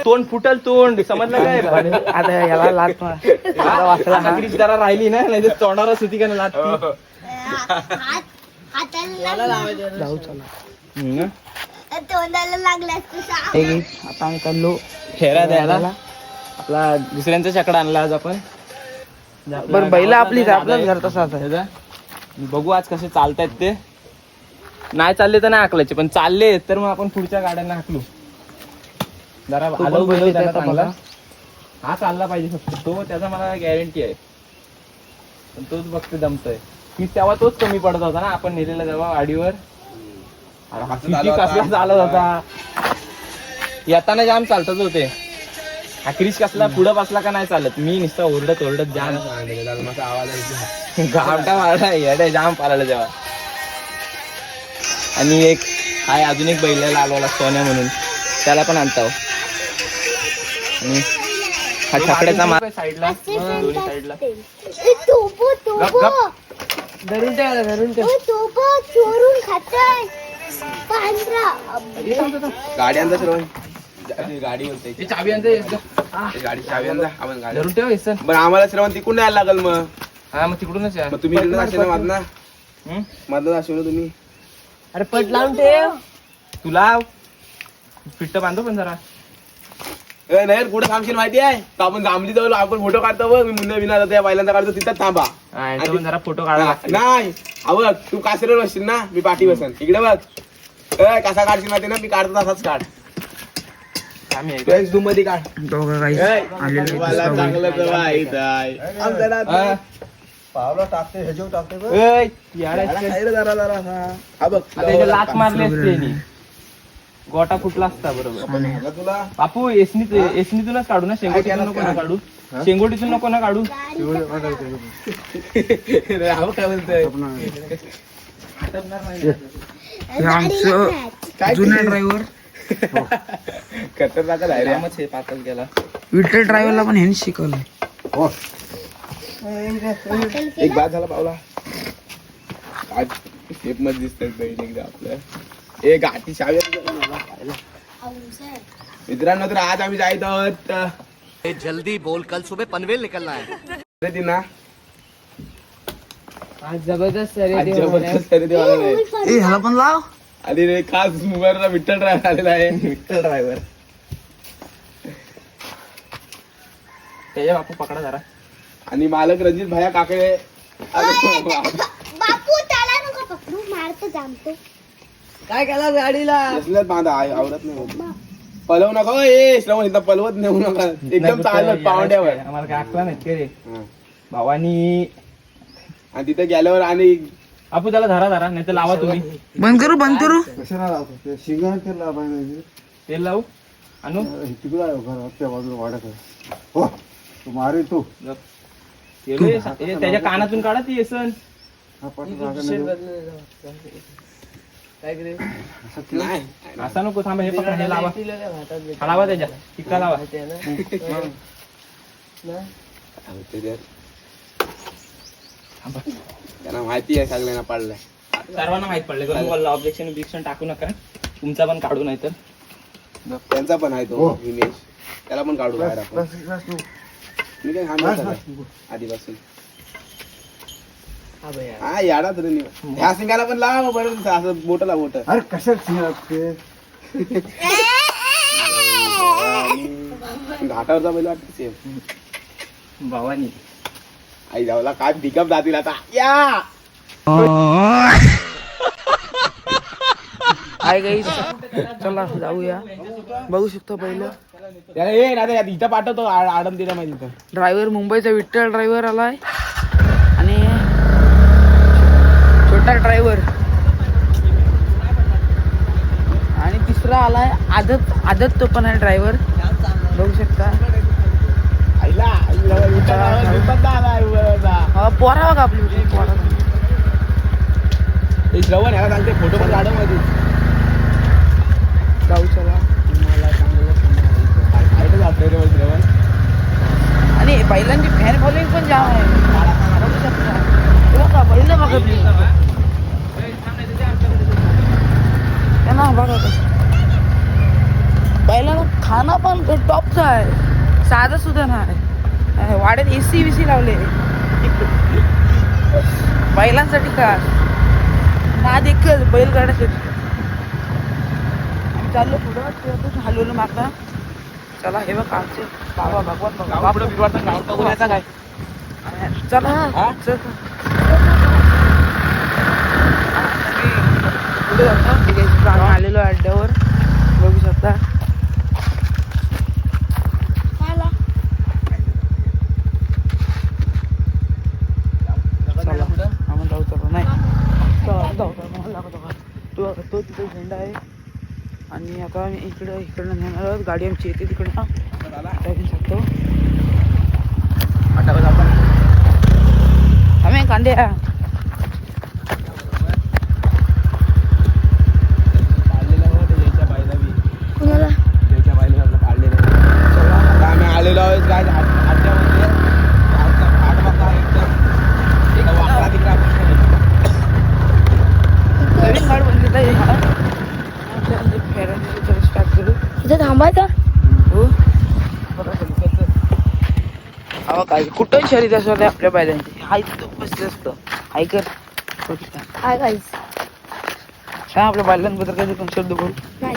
तोंड फुटल तोंड समजलं काय आता याला लात वाचला ग्रीस जरा राहिली ना नाही तर तोंडावरच होती का ना लात जाऊ चला तोंडाला लागला आता आम्ही चाललो फेरा द्यायला आपला दुसऱ्यांचा चकडा आणला आज आपण बरं बैला आपलीच आपलाच घर तसाच आहे. बघू आज कसे चालतायत ते. नाही चालले तर नाही हाकलायचे पण चालले तर मग आपण पुढच्या गाड्यांना हाकलू. जरा तो पण आलो बैल बैल त्याचा चांगला. बघा. हा चालला पाहिजे फक्त तो त्याचा मला गॅरंटी आहे पण तोच फक्त दमतोय की तेव्हा तोच कमी पडत होता ना आपण नेलेला तेव्हा गाडीवर. अरे हा किती कसला चालत होता येताना जाम चालतच होते. हा क्रिश कसला पुढं बसला का नाही चालत मी नुसतं ओरडत जाम गावटा मारला येडे जाम पाळायला तेव्हा. आणि एक हाय अजून एक बैल लालवाला सोन्या म्हणून त्याला पण आणतो. आणि हा छकड्याचा मार साईडला दोन्ही साईडला धरून ठेवा धरून ठेव चोरून खाताय गाडी आणता श्रवण गाडी बोलते चावी आणते गाडी चावी आणता आपण गाडी धरून ठेव सर. बरं आम्हाला श्रवण तिकडून यायला लागल मग. हा मग तिकडूनच या. मग तुम्ही इकडे जाशील ना मधना मधना जाशील ना तुम्ही. अरे पट लावून ठेव तुला पिट्ट बांधतो पण जरा नाही कुठे थांबशील माहिती आहे का आपण जांभली जवळ आपण फोटो काढतो बघ मी मुन्ना बिना त्या पहिल्यांदा काढतो तिथं थांबा. पण जरा फोटो काढा नाही बघ तू कासेवर बसशील ना मी पाठी बसन इकडे बघ कसा काढशील माहिती ना मी काढतो तसाच काढ. तू मध्ये काढ दोघं काही पावला टाकते ह्याच्यावर टाकते लात मारली असते गोटा फुटला असता बरोबर. तुला बापू एसनीतूनच काढू ना शेंगोटीतून नको ना काढू शेंगोटीतून नको ना काढू. काय बोलतोय आमचं जुन्या ड्रायव्हर खतरनाक आहे रे. रामच हे पातळ गेला. विठ्ठल ड्रायव्हरला पण ह्यांनी शिकवलंय. एक बाद झाला पावला आज शेप मध्ये दिसतंय बैल एकदा आपलं. ए गाठी शावी मित्रांनो तर आज आम्ही जायत आहोत जल्दी बोल कल सुबह पनवेल निकलना है. ना आज जबरदस्त आज जबरदस्त खरेदी वाला आहे. ए ह्याला पण लाव. आणि रे खास मुंबईला विठ्ठल ड्रायव्हर आलेला आहे. विठ्ठल ड्रायव्हर त्याच्या बापू पकडा जरा. आणि मालक रणजित भाया काकडे. बापू त्याला नको पकडू मारतो जामतो. काय केला गाडीला असल्यात बांधा आवडत नाही होत. पलवू नका ए श्रवण इथं पलवत नेऊ नका एकदम चालत पावड्यावर. आम्हाला काय आखला नाही के रे भावानी. आणि तिथे गेल्यावर आणि आपू त्याला धरा नाही तर लावा तुम्ही. बंद करू कशाला लावतो तेल लावू आणू तिकडे त्या बाजूला वाढत आहे हो तू मारे तू त्याच्या कानातून काढा ती येसन. नाही असा नको थांबा हे पकडा हे लावा हा लावा त्याच्या टिक्का लावा. त्यांना माहिती आहे सगळ्यांना पडलंय. सर्वांना माहित पडले ऑब्जेक्शन टाकू नका तुमचा पण काढू नाही तर त्यांचा पण आहे तो हिमेश त्याला पण काढू बाहेर आपण. मी काय सांगणार आधीपासून हा याडा तरी ह्या सिंगाला पण लावा बरं असं मोठं लाव मोठं. अरे कशाला घाटावरचा पहिला वाटतं सेम भावानी आई जाऊला काय पिकअप जातील आता या काय काही चला जाऊया. बघू शकतो पहिलं इथं पाठवतो आडम दिला माहिती ड्रायव्हर मुंबईचा विठ्ठल ड्रायव्हर आलाय आणि छोटा ड्रायव्हर आणि तिसरा आलाय आदत तो पण आहे ड्रायव्हर बघू शकता. पोरा बघा आपली पोरा श्रवण ह्याला सांगते फोटो पण काढव मध्ये जाऊ चला. श्रवण आणि बैलांची फॅन फॉलोइंग पण जाम आहे. बघू शकता बैल बघा त्यांना बघा खाना पण टॉपचा आहे, साधा सुद्धा नाही. वाड्यात एसी विसी लावले बैलांसाठी का ना देखील बैलगाड्यासाठी. चाललो पुढं हलवलं मागता. चला हे बघ आमचे बाबा भगवान गाव पुढं बिरवाडचं गाव बघून यायचा काय? चला हा? चल. पुढे जातो. ठीक आहे, आम्ही आलेलो अड्ड्यावर बघू शकता. आम्हाला जाऊ चला नाही जाऊ तो तिथे झेंडा आहे. आणि आता आम्ही इकडनं नेणार आहोत. गाडी आमची येते तिकडनं घेऊन शकतो. आम्ही कांदे आम्ही आलेलो आहोत काय अड्ड्यामध्ये. नवीन गाड बनलेला आहे. फेरायला स्टार्ट करू. इथे थांबायचं. हो अहो काय कुठं शरीर असं आपल्या बैलांची हाय बसले असतं. ऐकर काय गाईस सांग आपल्या बैलांबद्दल कधी पण शब्द बोल. नाही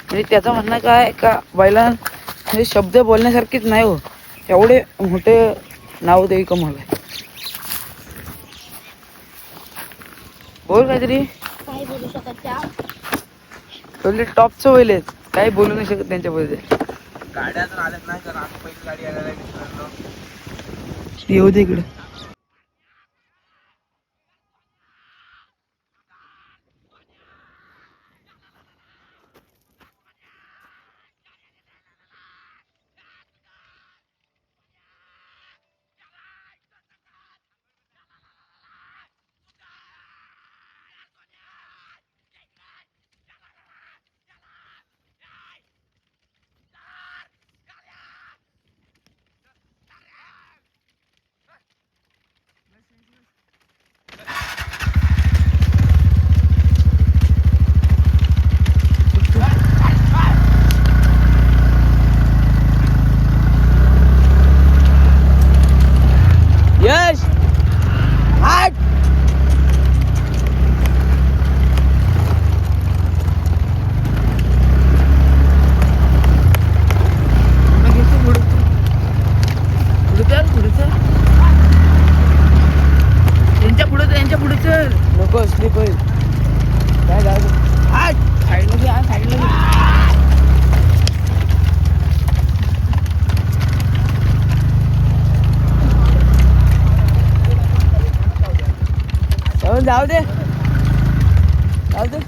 म्हणजे त्याचं म्हणणं काय का बैलां म्हणजे शब्द बोलण्यासारखीच नाही हो. एवढे मोठे नाव देवी कमावलं. बोल काहीतरी. काय बोलू शकत त्या पहिले टॉपचं बैल आहेत, काही बोलू नाही शकत त्यांच्याबद्दल. गाड्या अजून आल्यात नाही कारण आम्ही पहिली गाडी आलेला आहे मित्रांनो. येऊ दे इकडे. यश हाट त्यांच्या पुढे चल. नको स्लीप होईल. काय जाऊ हाट साईडला घे. साईडला घे. जाऊ दे जाऊ दे.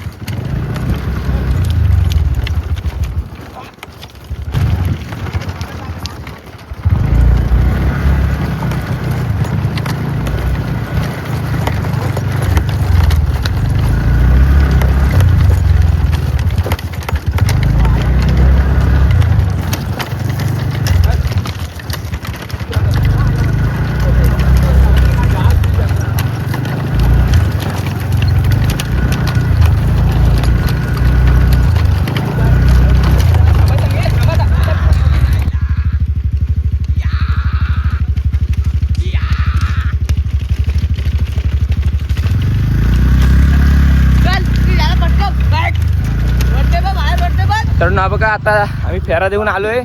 तर ना बघा आता आम्ही फेरा देऊन आलोय.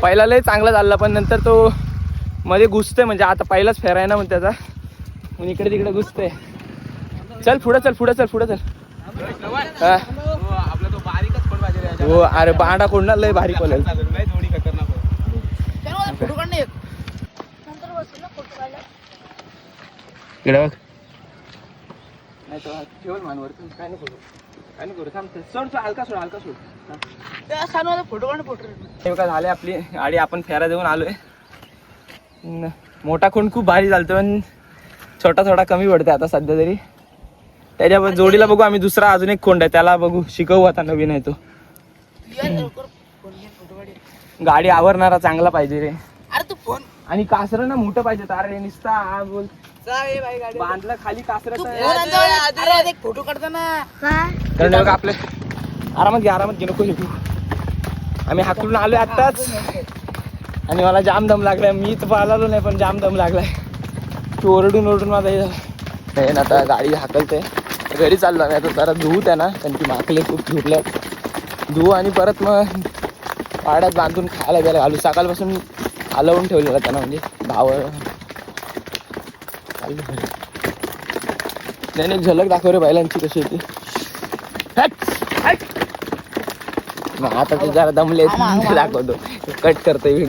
पहिला लय चांगला चालला पण नंतर तो मध्ये घुसतोय. म्हणजे आता पहिलाच फेरा आहे ना मग त्याचा मग इकडे तिकडे घुसतोय. चल पुढे चल पुढे चल पुढे चल. हा आपला तो बारीकच पण पाहिजे. हो अरे बांडा कोणला लय भारी पळेल. थोडी खतरनाक नंतर बसू ना फोटो काढला. इकडे बघ. नाही तर ठेवल मानवर काय नको काय नको थांब. सोड हलका सोड हलका सोड. फोटो काढ फोटो. हे बघा झाले आपली गाडी. आपण फेरा देऊन आलोय. मोठा कोण खूप भारी चालतो पण छोटा थोडा कमी पडते आता सध्या तरी. त्याच्या जोडीला बघू आम्ही दुसरा अजून एक कोंड आहे त्याला बघू शिकवू आता नवीन आहे तो. गाडी आवरणारा चांगला पाहिजे रे. अरे तू फोन आणि कासरं ना मोठं पाहिजे. तारे निसता हा बोल बांधला खाली कासरं. फोटो काढताना काय कारण बघा आपले आरामात घे नको शिकू. आम्ही हाकलून आलोय आत्ताच आणि मला जाम दम लागलाय. मी तर पाहिलो नाही पण जाम दम लागलाय. तू ओरडून माझा हे झालं. आता गाडी हाकलते घरी चाललो आम्ही. आता जरा धुवू त्या ना कारण की माकले खूप धुतल्यात. धुवू आणि परत मग वाड्यात बांधून खायला द्यायला घालू. सकाळपासून हलवून ठेवलेला त्यांना म्हणजे भाव. नाही एक झलक दाखव रे बैलांची कशी होती. आता ते जरा दमले दाखवतो. कट करतोय.